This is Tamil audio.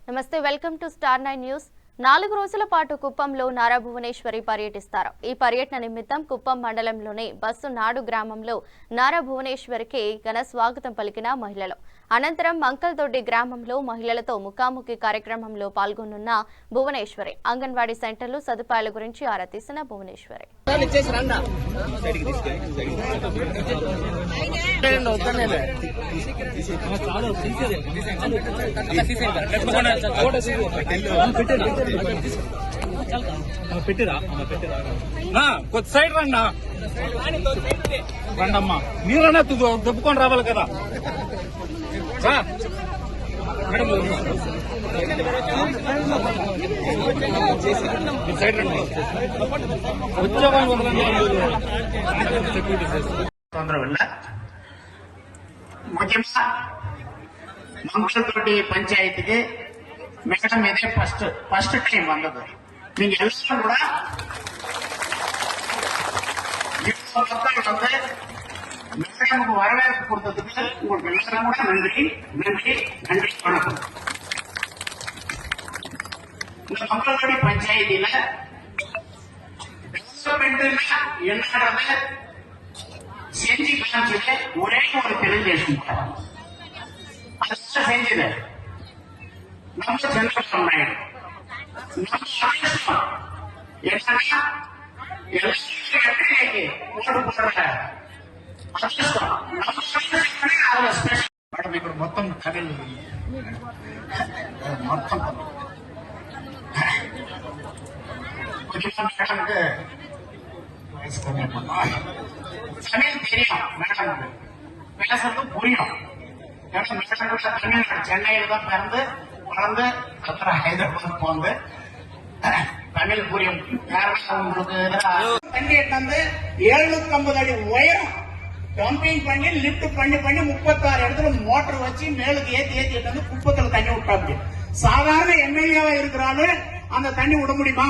నమస్తే, వెల్కమ్ టు స్టార్ 9 న్యూస్. 4 రోజుల పాటు కుప్పంలో నారా భువనేశ్వరి పర్యటిస్తారు. ఈ పర్యటన నిమిత్తం కుప్పం మండలంలోని బస్సు నాడు గ్రామంలో నారా భువనేశ్వరికి ఘన స్వాగతం పలికిన మహిళలు. అనంతరం మంకల్దొడ్డి గ్రామంలో మహిళలతో ముఖాముఖి కార్యక్రమంలో పాల్గొనున్న భువనేశ్వరి అంగన్వాడీ సెంటర్లు సదుపాయాల గురించి ఆరా తీసిన భువనేశ్వరి కొద్ది సైడ్ రండమ్మా, మీరన్నా దొబ్బుకొని రావాలి కదా. సైడ్ రండి, ఉద్యోగాలు ముఖ్యంగా మంగళతోటి పంచాయతీకి మేడం ఇదే ఫస్ట్ టైం வந்தது. நீங்க எல்லாரும் கூட மேடமுக்கு வரவேற்பு கொடுத்ததுக்கு உங்களுக்கு எல்லாரும் கூட நன்றி நன்றி நன்றி வணக்கம். இந்த மக்களோட பஞ்சாயத்தில என்னன்றத செஞ்சு காமிச்சது ஒரே ஒரு தெலுங்குதேசம் செஞ்சது நம்ம சந்திரபாபு நாயுடு. మేడం ఇక్కడ మొత్తం కథలు మొత్తం மேடமுக்கு வயசு கம்மியா தமிழ் தெரியும், மேடமுக்கு பேசுறது புரியும். ஏன்னா மேடம் கூட தமிழ்நாடு சென்னையில தான் பிறந்து வளர்ந்து அப்புறம் ஹைதராபாத் போந்து தமிழ் புரியும். உங்களுக்கு தண்ணி வந்து 750 அடி உயரம் டம்பிங் பண்ணி லிப்ட் பண்ணி 36 இடத்துல மோட்டர் வச்சு மேலுக்கு ஏத்தி வந்து குப்பத்துல தண்ணி விட்டா. சாதாரண எம்எல்ஏவா இருக்கிறாலும் அந்த தண்ணி விட முடியுமா?